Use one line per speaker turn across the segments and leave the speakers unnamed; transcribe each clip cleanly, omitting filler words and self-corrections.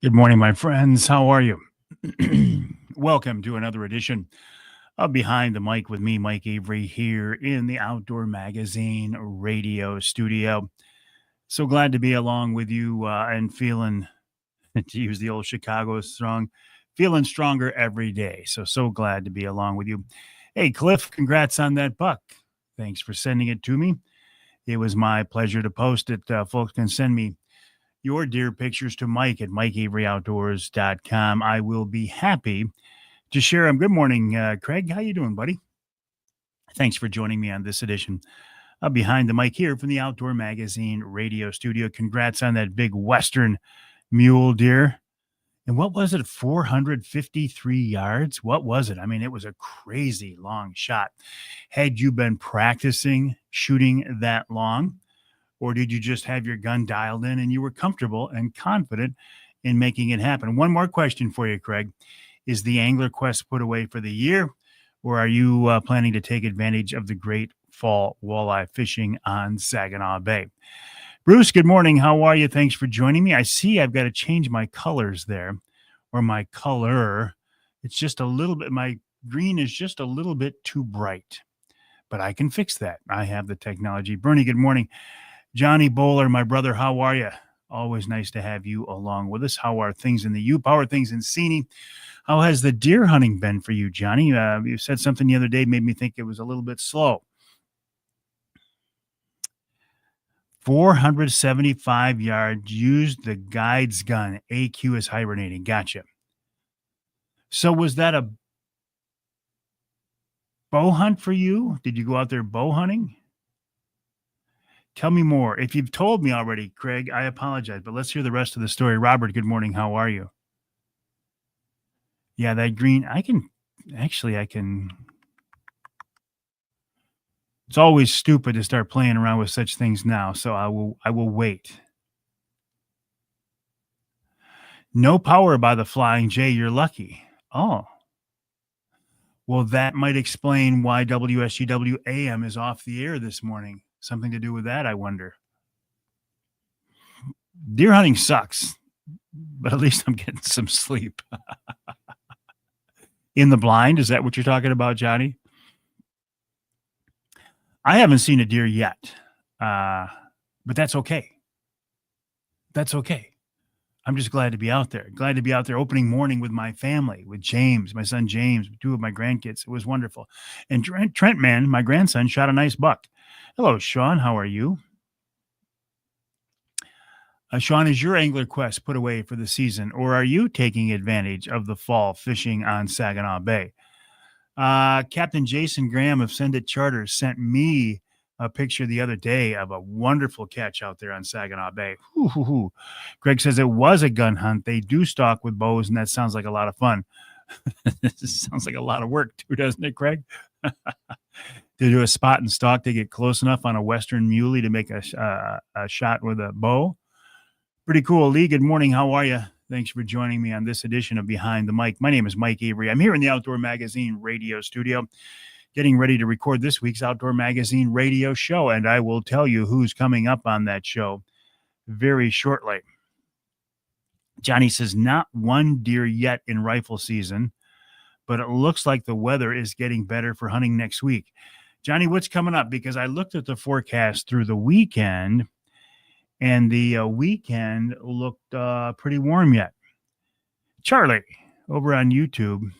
Good morning, my friends. How are you? Welcome to another edition of Behind the Mic with me, Mike Avery, here in the Outdoor Magazine radio studio. So glad to be along with you and feeling, to use the old Chicago song, feeling stronger every day. So glad to be along with you. Hey, Cliff, congrats on that buck. Thanks for sending it to me. It was my pleasure to post it. Folks can send me your deer pictures to Mike at MikeAveryOutdoors.com. I will be happy to share them. Good morning, Craig. How you doing, buddy? Thanks for joining me on this edition of Behind the Mic here from the Outdoor Magazine radio studio. Congrats on that big Western mule deer. And what was it? 453 yards? What was it? I mean, it was a crazy long shot. Had you been practicing shooting that long? Or did you just have your gun dialed in and you were comfortable and confident in making it happen? One more question for you, Craig. Is the Angler Quest put away for the year, or are you planning to take advantage of the great fall walleye fishing on Saginaw Bay? Bruce, good morning. How are you? Thanks for joining me. I see I've got to change my colors there, or my color. It's just a little bit, my green is just a little bit too bright, but I can fix that. I have the technology. Bernie, good morning. Johnny Bowler, my brother, how are you? Always nice to have you along with us. How are things in the U? How are things in Seney? How has the deer hunting been for you, Johnny? You said something the other day made me think it was a little bit slow. 475 yards, used the guide's gun. AQ is hibernating. Gotcha. So was that a bow hunt for you? Did you go out there bow hunting? Tell me more. If you've told me already, Craig, I apologize, but let's hear the rest of the story. Robert, good morning. How are you? Yeah, that green, I can. It's always stupid to start playing around with such things now, so I will wait. No power by the Flying J. You're lucky. Oh. Well, that might explain why WSGW AM is off the air this morning. Something to do with that, I wonder. Deer hunting sucks, but at least I'm getting some sleep. In the blind, is that what you're talking about, Johnny? I haven't seen a deer yet, but that's okay. That's okay. I'm just glad to be out there. Glad to be out there opening morning with my family, with James, my son James, two of my grandkids. It was wonderful. And Trent, man, my grandson, shot a nice buck. Hello, Sean. How are you? Sean, is your Angler Quest put away for the season, or are you taking advantage of the fall fishing on Saginaw Bay? Captain Jason Graham of Send It Charters sent me a picture the other day of a wonderful catch out there on Saginaw Bay. Greg says it was a gun hunt. They do stalk with bows, and that sounds like a lot of fun. Sounds like a lot of work, too, doesn't it, Craig? To do a spot and stalk to get close enough on a Western muley to make a shot with a bow. Pretty cool. Lee, good morning. How are you? Thanks for joining me on this edition of Behind the Mic. My name is Mike Avery. I'm here in the Outdoor Magazine radio studio, getting ready to record this week's Outdoor Magazine radio show, and I will tell you who's coming up on that show very shortly. Johnny says, not one deer yet in rifle season, but it looks like the weather is getting better for hunting next week. Johnny, what's coming up? Because I looked at the forecast through the weekend, and the weekend looked pretty warm yet. Charlie, over on YouTube,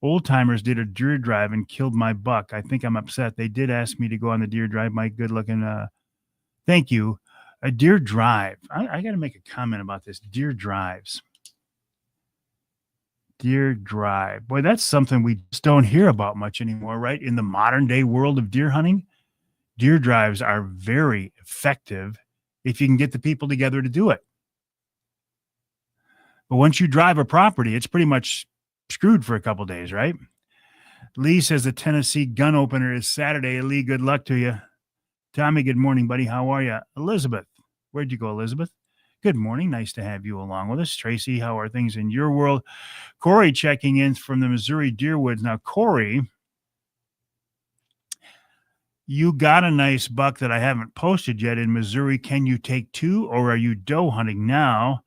Old Timers did a deer drive and killed my buck. I think I'm upset. They did ask me to go on the deer drive. My good-looking, thank you. A deer drive. I got to make a comment about this. Deer drives. Deer drive. Boy, that's something we just don't hear about much anymore, right? In the modern-day world of deer hunting, deer drives are very effective if you can get the people together to do it. But once you drive a property, it's pretty much screwed for a couple of days, right? Lee says the Tennessee gun opener is Saturday. Lee, good luck to you. Tommy, good morning, buddy. How are you? Elizabeth, where'd you go, Elizabeth? Good morning. Nice to have you along with us. Tracy, how are things in your world? Corey checking in from the Missouri Deerwoods. Now, Corey, you got a nice buck that I haven't posted yet in Missouri. Can you take two, or are you doe hunting now?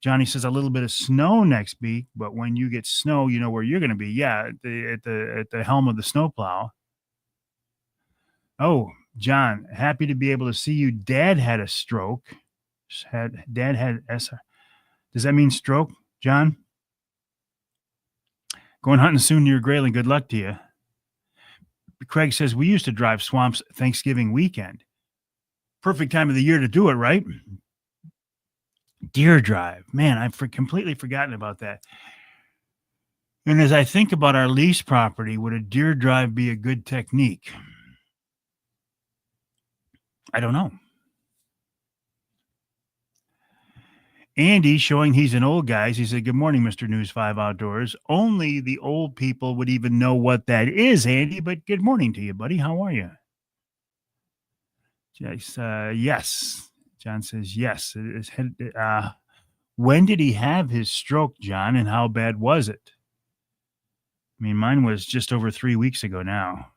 Johnny says a little bit of snow next week, but when you get snow, you know where you're going to be. Yeah, at the helm of the snowplow. Oh, John, happy to be able to see you. Dad had a stroke. Dad had SR. Does that mean stroke, John? Going hunting soon near Grayling. Good luck to you. Craig says we used to drive swamps Thanksgiving weekend. Perfect time of the year to do it, right? Deer drive. Man, I've completely forgotten about that. And as I think about our lease property, would a deer drive be a good technique? I don't know. Andy showing he's an old guy. He said, good morning, Mr. News 5 Outdoors. Only the old people would even know what that is, Andy, but good morning to you, buddy. How are you? Yes. John says, yes. When did he have his stroke, John, and how bad was it? I mean, mine was just over 3 weeks ago now.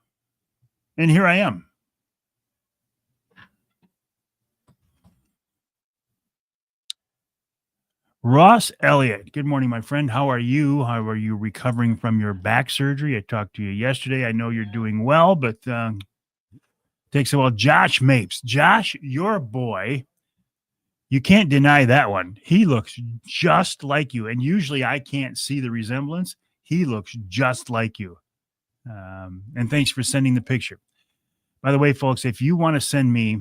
And here I am. Ross Elliott. Good morning, my friend. How are you? How are you recovering from your back surgery? I talked to you yesterday. I know you're doing well, but takes a while. Josh Mapes. Josh, your boy. You can't deny that one. He looks just like you. And usually I can't see the resemblance. He looks just like you. And thanks for sending the picture. By the way, folks, if you want to send me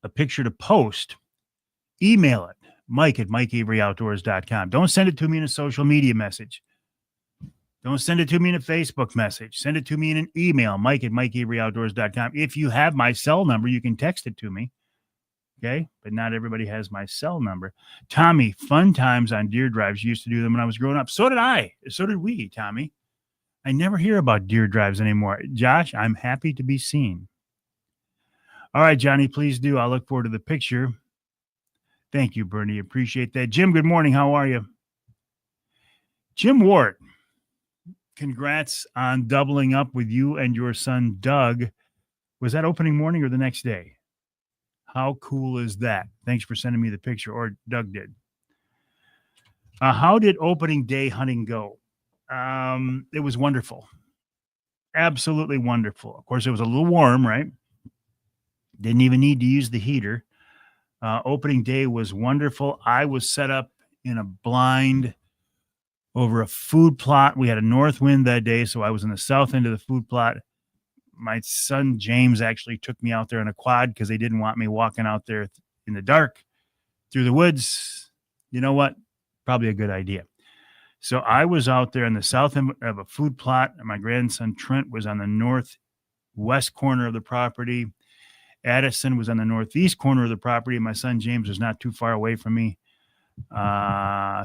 a picture to post, email it. Mike@MikeAveryOutdoors.com. Don't send it to me in a social media message. Don't send it to me in a Facebook message. Send it to me in an email, Mike@MikeAveryOutdoors.com. If you have my cell number, you can text it to me. Okay? But not everybody has my cell number. Tommy, fun times on deer drives. Used to do them when I was growing up. So did I. So did we, Tommy. I never hear about deer drives anymore. Josh, I'm happy to be seen. All right, Johnny, please do. I'll look forward to the picture. Thank you, Bernie. Appreciate that. Jim, good morning. How are you? Jim Ward, congrats on doubling up with you and your son, Doug. Was that opening morning or the next day? How cool is that? Thanks for sending me the picture, or Doug did. How did opening day hunting go? It was wonderful. Absolutely wonderful. Of course, it was a little warm, right? Didn't even need to use the heater. Opening day was wonderful. I was set up in a blind over a food plot. We had a north wind that day, so I was in the south end of the food plot. My son James actually took me out there in a quad because they didn't want me walking out there in the dark through the woods. You know what? Probably a good idea. So I was out there in the south end of a food plot. My grandson Trent was on the northwest corner of the property. Addison was on the northeast corner of the property. My son James was not too far away from me,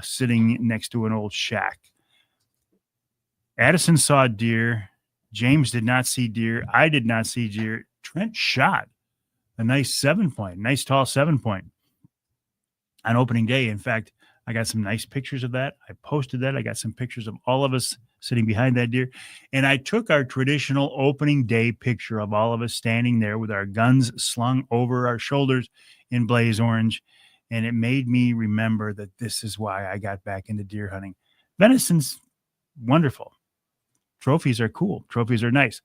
sitting next to an old shack. Addison saw deer. James did not see deer. I did not see deer. Trent shot a nice 7-point, nice tall 7-point on opening day. In fact, I got some nice pictures of that. I posted that. I got some pictures of all of us sitting behind that deer. And I took our traditional opening day picture of all of us standing there with our guns slung over our shoulders in blaze orange. And it made me remember that this is why I got back into deer hunting. Venison's wonderful. Trophies are cool. Trophies are nice.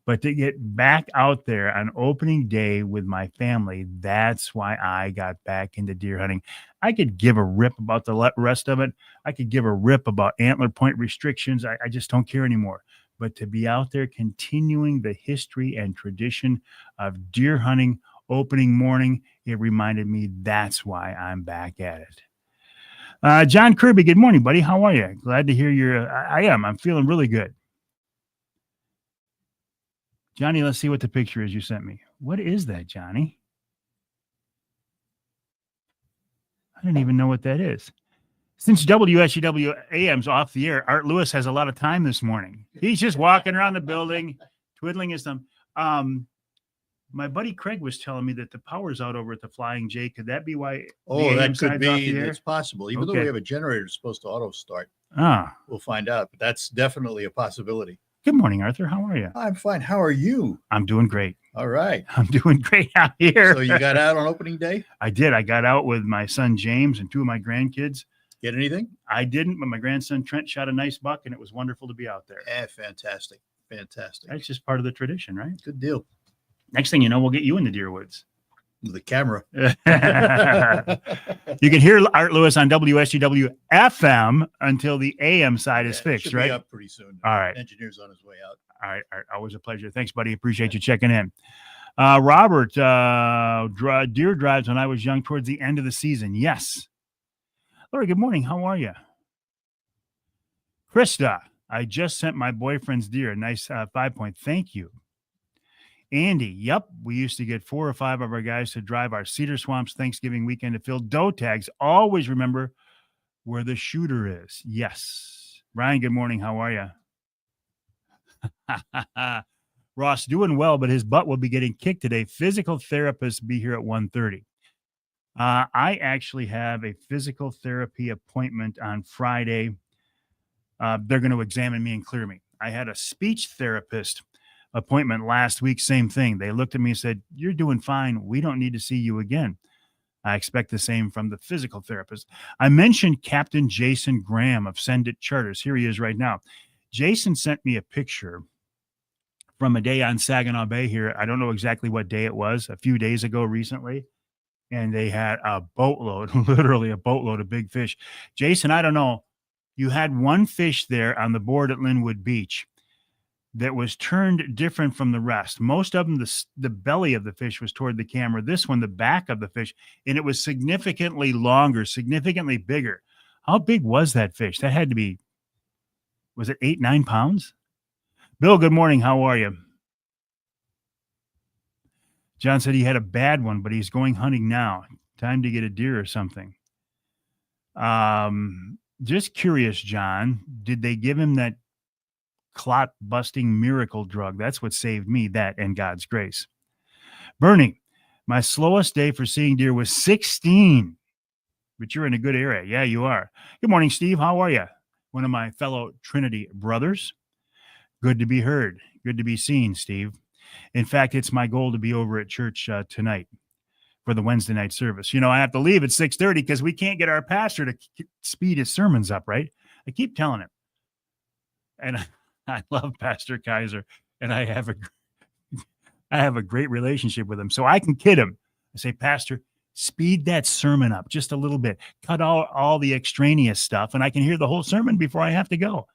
But to get back out there on opening day with my family, that's why I got back into deer hunting. I could give a rip about the rest of it. I could give a rip about antler point restrictions. I just don't care anymore. But to be out there continuing the history and tradition of deer hunting opening morning, it reminded me that's why I'm back at it. John Kirby, good morning, buddy. How are you? Glad to hear you're. I am. I'm feeling really good. Johnny, let's see what the picture is you sent me. What is that, Johnny? I don't even know what that is. Since WSGW AM's off the air, Art Lewis has a lot of time this morning. He's just walking around the building, twiddling his thumb. My buddy Craig was telling me that the power's out over at the Flying J. Could that be why?
Oh, that could be. It's possible. Even though we have a generator supposed to auto start. We'll find out. But that's definitely a possibility.
Good morning, Arthur. How are you?
I'm fine. How are you?
I'm doing great.
All right.
I'm doing great out here.
So you got out on opening day?
I did. I got out with my son, James, and 2 of my grandkids.
Get anything?
I didn't, but my grandson, Trent, shot a nice buck, and it was wonderful to be out there.
Yeah, fantastic. Fantastic.
That's just part of the tradition, right?
Good deal.
Next thing you know, we'll get you in the deer woods.
With the camera.
You can hear Art Lewis on WSGW FM until the AM side is fixed,
should
right?
Be up pretty soon.
All right.
Engineer's on his way out.
All right. Always a pleasure. Thanks, buddy. Appreciate you checking in. Robert, deer drives when I was young towards the end of the season. Yes. Lori, good morning. How are you? Krista, I just sent my boyfriend's deer a nice 5-point. Thank you. Andy, yep, we used to get 4 or 5 of our guys to drive our Cedar Swamps Thanksgiving weekend to fill doe tags. Always remember where the shooter is. Yes. Ryan, good morning. How are you? Ross, doing well, but his butt will be getting kicked today. Physical therapist be here at 1:30. I actually have a physical therapy appointment on Friday. They're going to examine me and clear me. I had a speech therapist appointment last week. Same thing. They looked at me and said, "You're doing fine. We don't need to see you again." I expect the same from the physical therapist. I mentioned Captain Jason Graham of Send It Charters. Here he is right now. Jason sent me a picture from a day on Saginaw Bay here. I don't know exactly what day it was, a few days ago recently. And they had a boatload, literally a boatload of big fish. Jason, I don't know. You had one fish there on the board at Linwood Beach that was turned different from the rest. Most of them, the belly of the fish was toward the camera. This one, the back of the fish, and it was significantly longer, significantly bigger. How big was that fish? That had to be, was it 8-9 pounds? Bill, good morning. How are you? John said he had a bad one, but he's going hunting now. Time to get a deer or something. Just curious, John, did they give him that clot busting miracle drug? That's what saved me, that and God's grace. Bernie, my slowest day for seeing deer was 16, but you're in a good area. Yeah, you are. Good morning, Steve. How are you? One of my fellow Trinity brothers. Good to be heard. Good to be seen, Steve. In fact, it's my goal to be over at church tonight for the Wednesday night service. You know, I have to leave at 6:30 because we can't get our pastor to speed his sermons up, right? I keep telling him. And I love Pastor Kaiser, and I have a great relationship with him. So I can kid him. I say, Pastor, speed that sermon up just a little bit. Cut all the extraneous stuff, and I can hear the whole sermon before I have to go.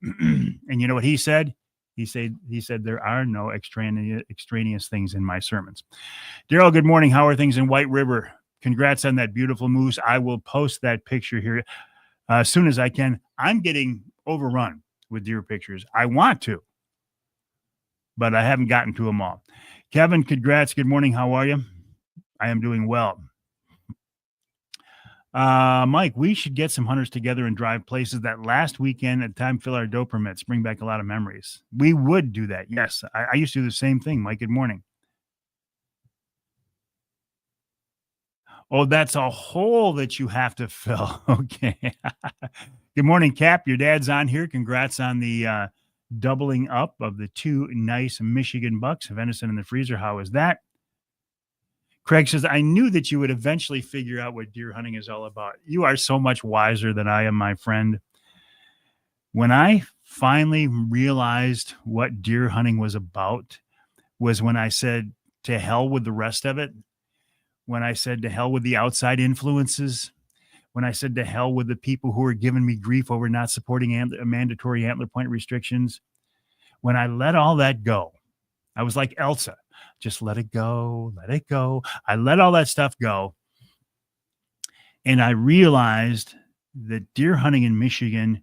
And you know what he said? He said there are no extraneous things in my sermons. Daryl, good morning. How are things in White River? Congrats on that beautiful moose. I will post that picture here as soon as I can. I'm getting overrun with deer pictures. I want to, but I haven't gotten to them all. Kevin, congrats. Good morning. How are you? I am doing well. Mike, we should get some hunters together and drive places. That last weekend at time fill our doe permits, bring back a lot of memories. We would do that. Yes. I used to do the same thing. Mike, good morning. Oh, that's a hole that you have to fill. Okay. Good morning, Cap. Your dad's on here. Congrats on the doubling up of the 2 nice Michigan bucks, venison in the freezer. How is that? Craig says, I knew that you would eventually figure out what deer hunting is all about. You are so much wiser than I am, my friend. When I finally realized what deer hunting was about was when I said, to hell with the rest of it. When I said, to hell with the outside influences. When I said, to hell with the people who are giving me grief over not supporting mandatory antler point restrictions. When I let all that go, I was like Elsa. Just let it go, let it go. I let all that stuff go. And I realized that deer hunting in Michigan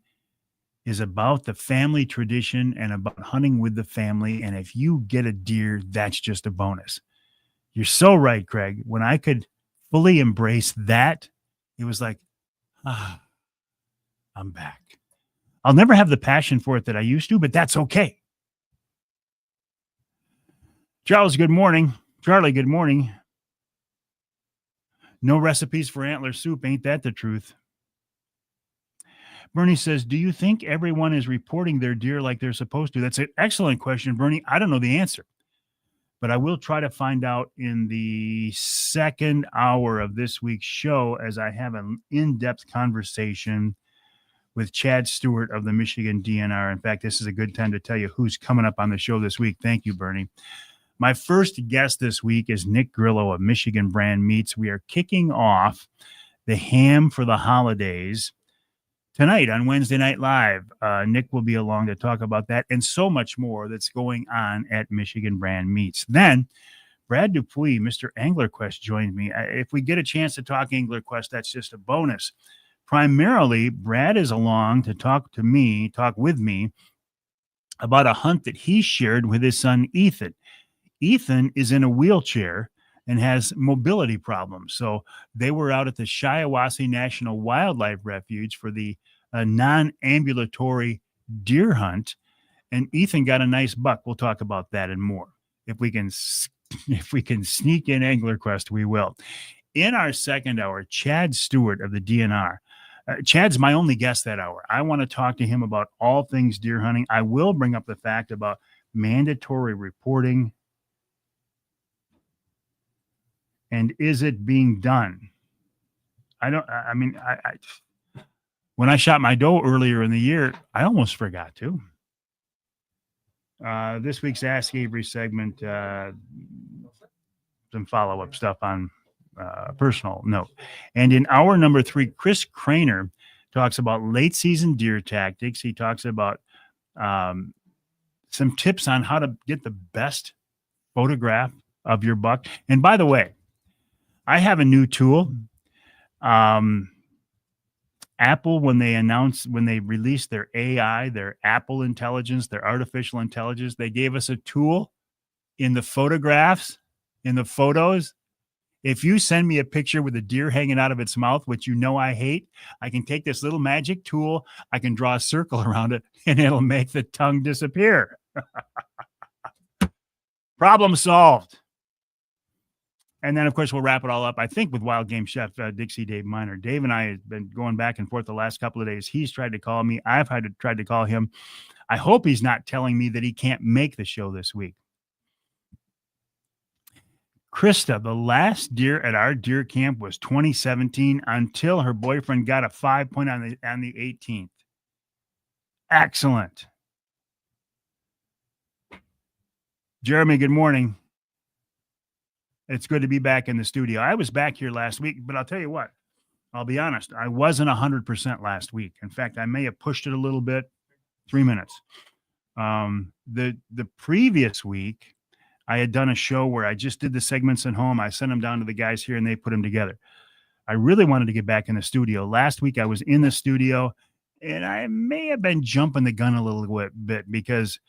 is about the family tradition and about hunting with the family. And if you get a deer, that's just a bonus. You're so right, Craig. When I could fully embrace that, it was like, I'm back. I'll never have the passion for it that I used to, but that's okay. Charles, good morning. Charlie, good morning. No recipes for antler soup. Ain't that the truth? Bernie says, do you think everyone is reporting their deer like they're supposed to? That's an excellent question, Bernie. I don't know the answer. But I will try to find out in the second hour of this week's show, as I have an in-depth conversation with Chad Stewart of the Michigan DNR. In fact, this is a good time to tell you who's coming up on the show this week. Thank you, Bernie. My first guest this week is Nick Grillo of Michigan Brand Meats. We are kicking off the Ham for the Holidays tonight on Wednesday Night Live. Nick will be along to talk about that and so much more that's going on at Michigan Brand Meats. Then Brad Dupuis, Mr. AnglerQuest, joined me. If we get a chance to talk AnglerQuest, that's just a bonus. Primarily, Brad is along to talk with me about a hunt that he shared with his son, Ethan. Ethan is in a wheelchair and has mobility problems. So they were out at the Shiawassee National Wildlife Refuge for the non-ambulatory deer hunt, and Ethan got a nice buck. We'll talk about that and more. If we can sneak in AnglerQuest, we will. In our second hour, Chad Stewart of the DNR. Chad's my only guest that hour. I want to talk to him about all things deer hunting. I will bring up the fact about mandatory reporting. And is it being done? When I shot my doe earlier in the year, I almost forgot to. This week's Ask Avery segment, some follow-up stuff on personal note. And in hour number 3, Chris Craner talks about late season deer tactics. He talks about some tips on how to get the best photograph of your buck. And by the way, I have a new tool. Apple, when they released their AI, their Apple Intelligence, their artificial intelligence, they gave us a tool in the photographs, in the photos. If you send me a picture with a deer hanging out of its mouth, which you know I hate, I can take this little magic tool, I can draw a circle around it, and it'll make the tongue disappear. Problem solved. And then, of course, we'll wrap it all up, I think, with Wild Game Chef Dixie Dave Miner. Dave and I have been going back and forth the last couple of days. He's tried to call me. I've tried to call him. I hope he's not telling me that he can't make the show this week. Krista, the last deer at our deer camp was 2017 until her boyfriend got a 5-point on the 18th. Excellent. Jeremy, good morning. It's good to be back in the studio. I was back here last week, but I'll tell you what, I'll be honest, I wasn't 100% last week. In fact, I may have pushed it a little bit, 3 minutes. The previous week, I had done a show where I just did the segments at home. I sent them down to the guys here and they put them together. I really wanted to get back in the studio. Last week, I was in the studio and I may have been jumping the gun a little bit because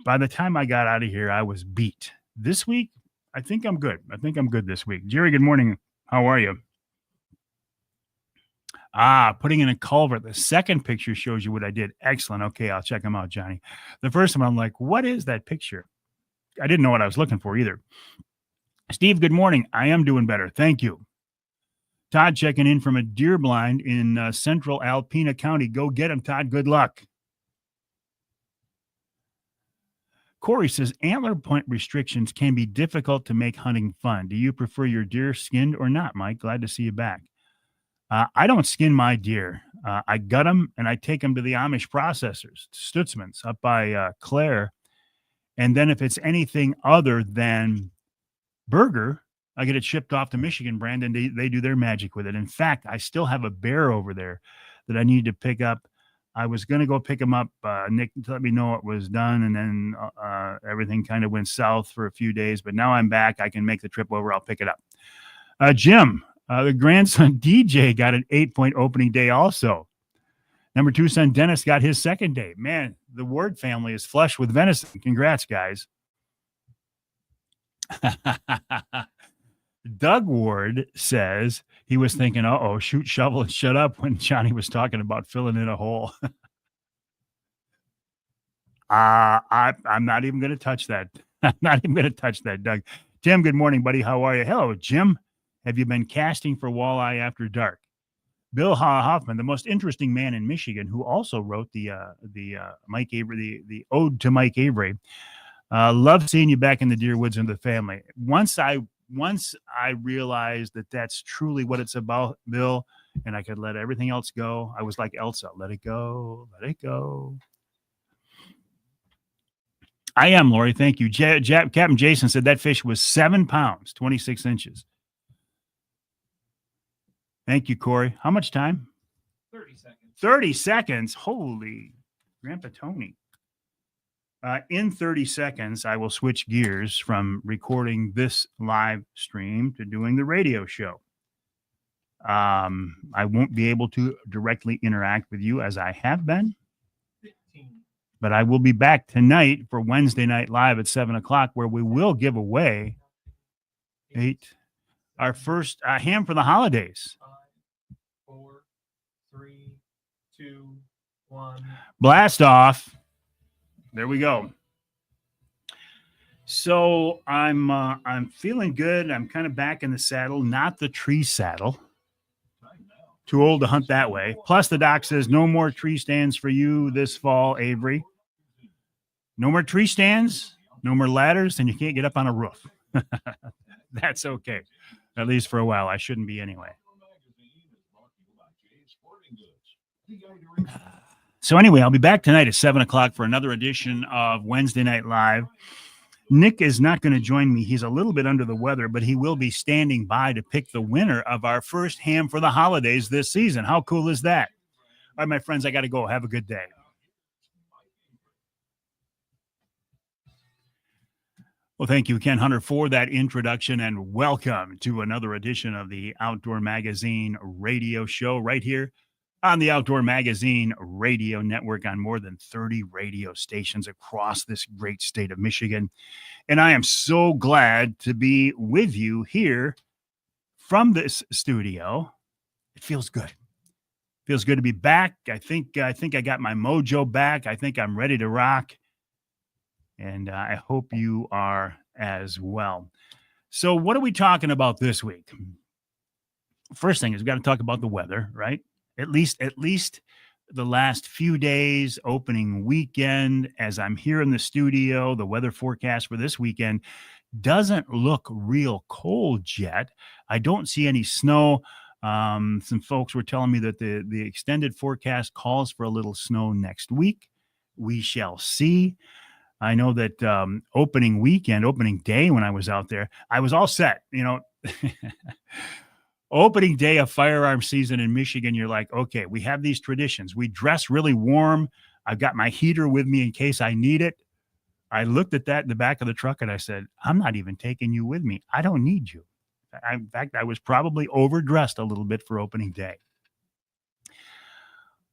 by the time I got out of here, I was beat. This week, I think I'm good. I think I'm good this week. Jerry, good morning. How are you? Putting in a culvert. The second picture shows you what I did. Excellent. Okay, I'll check them out, Johnny. The first one, I'm like, what is that picture? I didn't know what I was looking for either. Steve, good morning. I am doing better. Thank you. Todd checking in from a deer blind in central Alpena County. Go get him, Todd. Good luck. Corey says, antler point restrictions can be difficult to make hunting fun. Do you prefer your deer skinned or not, Mike? Glad to see you back. I don't skin my deer. I gut them and I take them to the Amish processors, Stutzman's up by Clare. And then if it's anything other than burger, I get it shipped off to Michigan Brand and they do their magic with it. In fact, I still have a bear over there that I need to pick up. I was going to go pick him up. Nick let me know it was done. And then everything kind of went south for a few days. But now I'm back. I can make the trip over. I'll pick it up. Jim, the grandson DJ got an 8-point opening day also. Number 2 son Dennis got his second day. Man, the Ward family is flush with venison. Congrats, guys. Doug Ward says he was thinking, shoot, shovel, and shut up when Johnny was talking about filling in a hole. I'm not even going to touch that. I'm not even going to touch that, Doug. Tim, good morning, buddy. How are you? Hello, Jim. Have you been casting for walleye after dark? Bill Hoffman, the most interesting man in Michigan, who also wrote the Mike Avery, the ode to Mike Avery. Love seeing you back in the deer woods and the family. Once I realized that that's truly what it's about, Bill, and I could let everything else go, I was like Elsa, let it go, let it go. I am, Lori. Thank you. Captain Jason said that fish was 7 pounds, 26 inches. Thank you, Corey. How much time?
30 seconds.
30 seconds? Holy Grandpa Tony. In 30 seconds, I will switch gears from recording this live stream to doing the radio show. I won't be able to directly interact with you as I have been,
15.
But I will be back tonight for Wednesday Night Live at 7 o'clock, where we will give away our first ham for the holidays.
5, 4, 3, 2, 1.
Blast off. There we go. So I'm feeling good. I'm kind of back in the saddle, not the tree saddle. Too old to hunt that way. Plus, the doc says no more tree stands for you this fall, Avery. No more tree stands, no more ladders, and you can't get up on a roof. That's okay. At least for a while. I shouldn't be anyway. So anyway, I'll be back tonight at 7 o'clock for another edition of Wednesday Night Live. Nick is not going to join me. He's a little bit under the weather, but he will be standing by to pick the winner of our first ham for the holidays this season. How cool is that? All right, my friends, I got to go. Have a good day. Well, thank you, Ken Hunter, for that introduction, and welcome to another edition of the Outdoor Magazine radio show right here on the Outdoor Magazine radio network on more than 30 radio stations across this great state of Michigan. And I am so glad to be with you here from this studio. It feels good. Feels good to be back. I think I got my mojo back. I think I'm ready to rock. And I hope you are as well. So what are we talking about this week? First thing is we got to talk about the weather, right? At least the last few days, opening weekend, as I'm here in the studio, the weather forecast for this weekend doesn't look real cold yet. I don't see any snow. Some folks were telling me that the extended forecast calls for a little snow next week. We shall see. I know that opening day when I was out there, I was all set, Opening day of firearm season in Michigan, you're like, okay, we have these traditions. We dress really warm. I've got my heater with me in case I need it. I looked at that in the back of the truck and I said, I'm not even taking you with me. I don't need you. In fact, I was probably overdressed a little bit for opening day.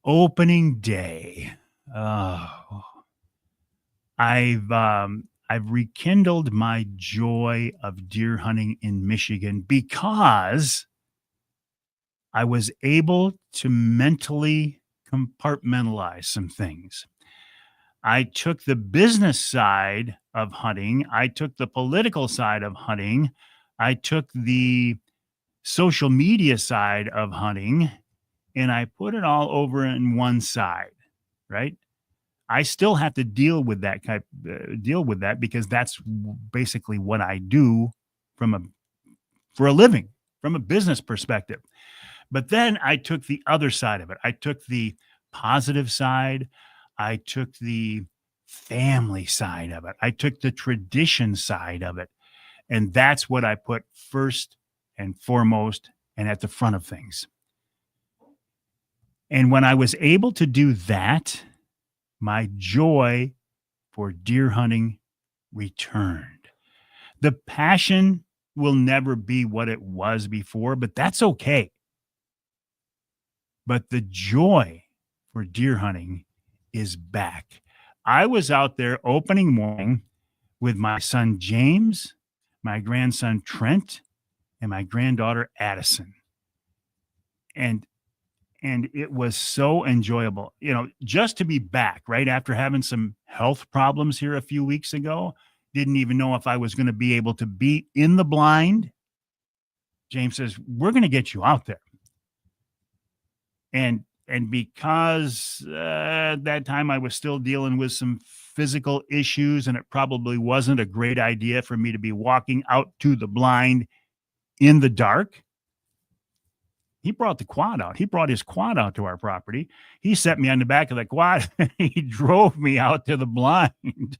Opening day. I've rekindled my joy of deer hunting in Michigan because I was able to mentally compartmentalize some things. I took the business side of hunting. I took the political side of hunting. I took the social media side of hunting, and I put it all over in one side, right? I still have to deal with that because that's basically what I do for a living, from a business perspective. But then I took the other side of it. I took the positive side. I took the family side of it. I took the tradition side of it. And that's what I put first and foremost and at the front of things. And when I was able to do that, my joy for deer hunting returned. The passion will never be what it was before, but that's okay. But the joy for deer hunting is back. I was out there opening morning with my son James, my grandson Trent, and my granddaughter Addison. And it was so enjoyable, just to be back right after having some health problems here a few weeks ago. Didn't even know if I was going to be able to be in the blind. James says, we're going to get you out there. And And because at that time I was still dealing with some physical issues, and it probably wasn't a great idea for me to be walking out to the blind in the dark, he brought the quad out. He brought his quad out to our property. He set me on the back of the quad and he drove me out to the blind.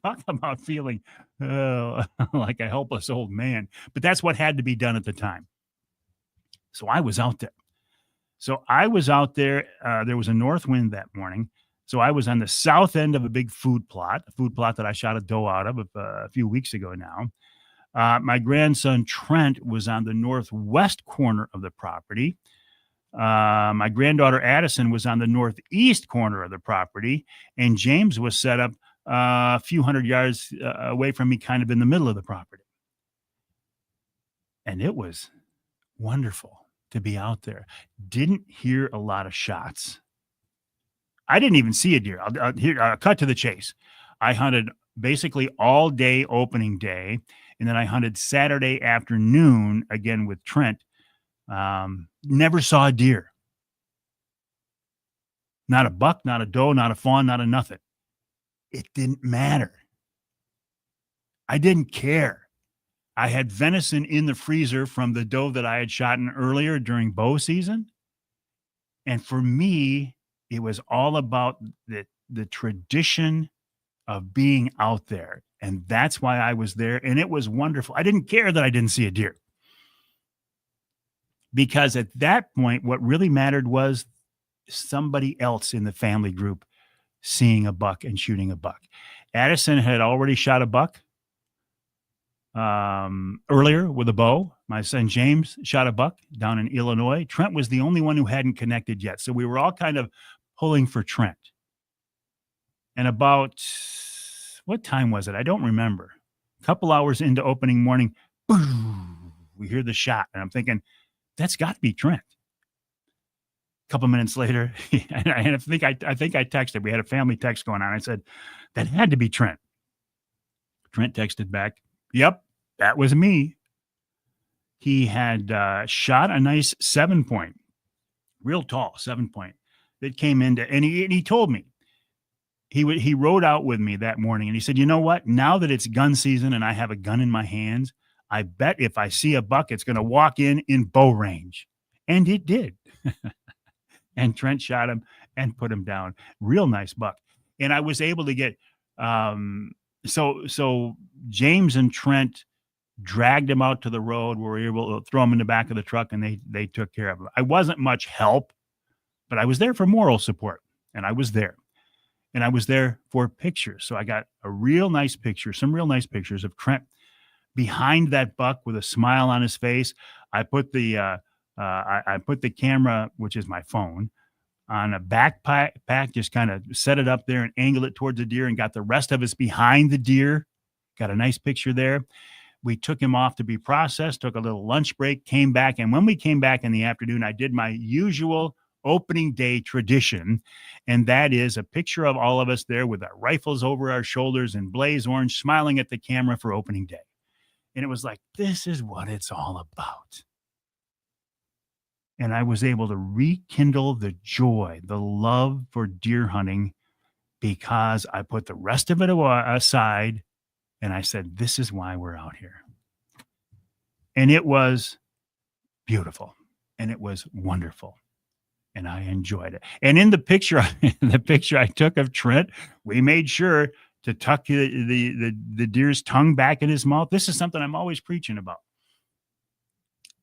Talk about feeling like a helpless old man. But that's what had to be done at the time. So I was out there. There was a north wind that morning. So I was on the south end of a big food plot that I shot a doe out of a few weeks ago now. My grandson Trent was on the northwest corner of the property. My granddaughter Addison was on the northeast corner of the property, and James was set up a few hundred yards away from me, kind of in the middle of the property. And it was wonderful to be out there. Didn't hear a lot of shots. I didn't even see a deer. I'll cut to the chase. I hunted basically all day opening day, and then I hunted Saturday afternoon again with Trent. Never saw a deer. Not a buck, not a doe, not a fawn, not a nothing. It didn't matter. I didn't care. I had venison in the freezer from the doe that I had shot in earlier during bow season. And for me, it was all about the tradition of being out there. And that's why I was there. And it was wonderful. I didn't care that I didn't see a deer. Because at that point, what really mattered was somebody else in the family group seeing a buck and shooting a buck. Addison had already shot a buck earlier with a bow. My son James shot a buck down in Illinois. Trent was the only one who hadn't connected yet. So we were all kind of pulling for Trent. And about, what time was it? I don't remember. A couple hours into opening morning, boom, we hear the shot. And I'm thinking, that's got to be Trent. A couple minutes later, and I think I texted. We had a family text going on. I said, that had to be Trent. Trent texted back, yep, that was me. He had shot a nice 7-point, real tall 7-point that came into, and he told me, he rode out with me that morning, and he said, you know what? Now that it's gun season and I have a gun in my hands, I bet if I see a buck, it's going to walk in bow range. And it did. And Trent shot him and put him down. Real nice buck. And I was able to get, so James and Trent dragged him out to the road where we were able to throw him in the back of the truck, and they took care of him. I wasn't much help, but I was there for moral support, and I was there. And I was there for pictures. So I got some real nice pictures of Trent behind that buck with a smile on his face. I put the camera, which is my phone, on a backpack, just kind of set it up there and angle it towards the deer, and got the rest of us behind the deer. Got a nice picture there. We took him off to be processed, took a little lunch break, came back. And when we came back in the afternoon, I did my usual opening day tradition. And that is a picture of all of us there with our rifles over our shoulders and blaze orange, smiling at the camera for opening day. And it was like, this is what it's all about. And I was able to rekindle the joy, the love for deer hunting, because I put the rest of it aside and I said, this is why we're out here. And it was beautiful and it was wonderful. And I enjoyed it. And in the picture I took of Trent, we made sure to tuck the deer's tongue back in his mouth. This is something I'm always preaching about.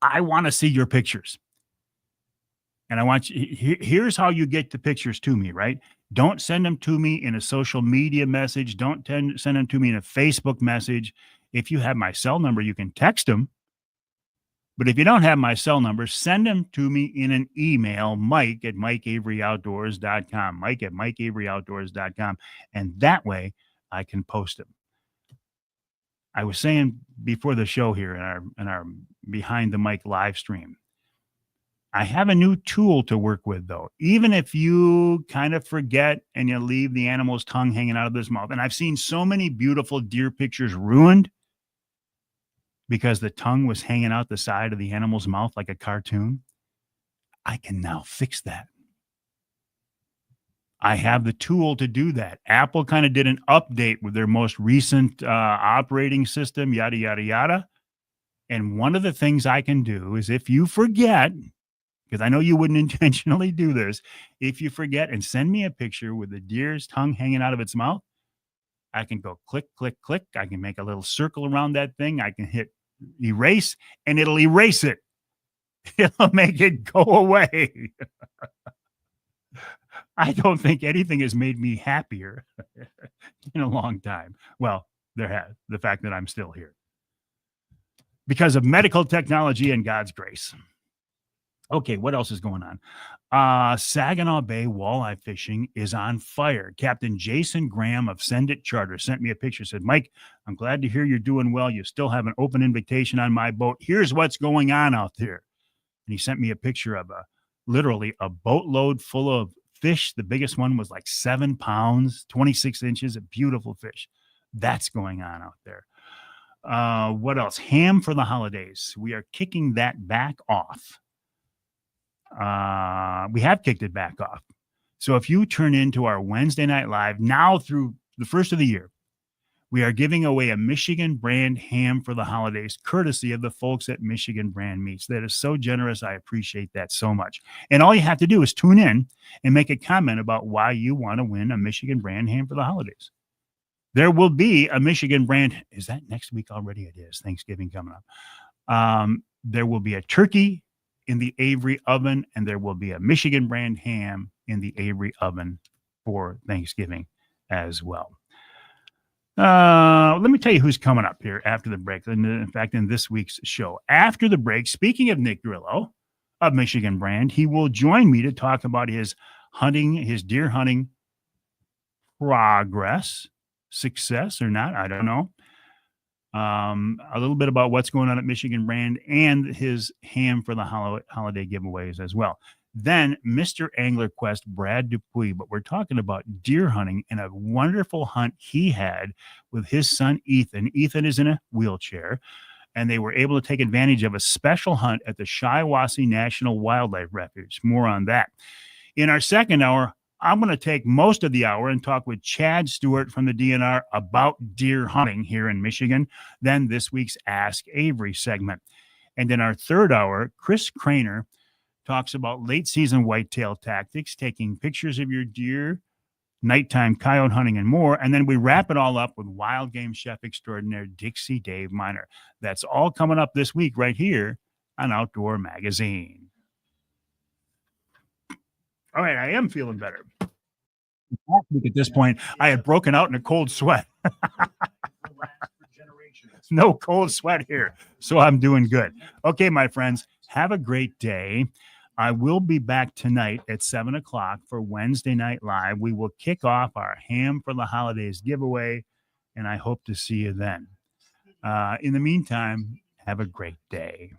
I want to see your pictures. And I want you, here's how you get the pictures to me, right? Don't send them to me in a social media message. Don't send them to me in a Facebook message. If you have my cell number, you can text them. But if you don't have my cell number, send them to me in an email, mike@mikeaveryoutdoors.com, mike@mikeaveryoutdoors.com. And that way I can post them. I was saying before the show here in our Behind the Mic live stream, I have a new tool to work with, though. Even if you kind of forget and you leave the animal's tongue hanging out of his mouth. And I've seen so many beautiful deer pictures ruined because the tongue was hanging out the side of the animal's mouth like a cartoon. I can now fix that. I have the tool to do that. Apple kind of did an update with their most recent operating system, yada, yada, yada. And one of the things I can do is if you forget, because I know you wouldn't intentionally do this, if you forget and send me a picture with the deer's tongue hanging out of its mouth, I can go click, click, click. I can make a little circle around that thing. I can hit erase and it'll erase it. It'll make it go away. I don't think anything has made me happier in a long time. Well, the fact that I'm still here because of medical technology and God's grace. Okay, what else is going on? Saginaw Bay walleye fishing is on fire. Captain Jason Graham of Send It Charter sent me a picture, said, Mike, I'm glad to hear you're doing well. You still have an open invitation on my boat. Here's what's going on out there. And he sent me a picture of literally a boatload full of fish. The biggest one was like 7 pounds, 26 inches, a beautiful fish. That's going on out there. What else? Ham for the holidays. We are kicking that back off. We have kicked it back off. So if you turn into our Wednesday Night Live now through the first of the year, we are giving away a Michigan brand ham for the holidays, courtesy of the folks at Michigan Brand Meats. That is so generous. I appreciate that so much. And all you have to do is tune in and make a comment about why you want to win a Michigan brand ham for the holidays. There will be a Michigan brand. Is that next week already? It is. Thanksgiving coming up. There will be a turkey in the Avery oven, and there will be a Michigan brand ham in the Avery oven for Thanksgiving as well. Let me tell you who's coming up here after the break. In fact, in this week's show, after the break, speaking of Nick Grillo of Michigan Brand, he will join me to talk about his deer hunting progress, success or not, I don't know. A little bit about what's going on at Michigan Brand and his ham for the holiday giveaways as well. Then Mr. Angler Quest, Brad Dupuy, but we're talking about deer hunting and a wonderful hunt he had with his son, Ethan. Ethan is in a wheelchair, and they were able to take advantage of a special hunt at the Shiawassee National Wildlife Refuge. More on that. In our second hour, I'm going to take most of the hour and talk with Chad Stewart from the DNR about deer hunting here in Michigan. Then this week's Ask Avery segment. And in our third hour, Chris Craner talks about late season whitetail tactics, taking pictures of your deer, nighttime coyote hunting, and more. And then we wrap it all up with wild game chef extraordinaire Dixie Dave Miner. That's all coming up this week right here on Outdoor Magazine. All right, I am feeling better. At this point, I had broken out in a cold sweat. No cold sweat here, so I'm doing good. Okay, my friends, have a great day. I will be back tonight at 7 o'clock for Wednesday Night Live. We will kick off our Ham for the Holidays giveaway, and I hope to see you then. In the meantime, have a great day.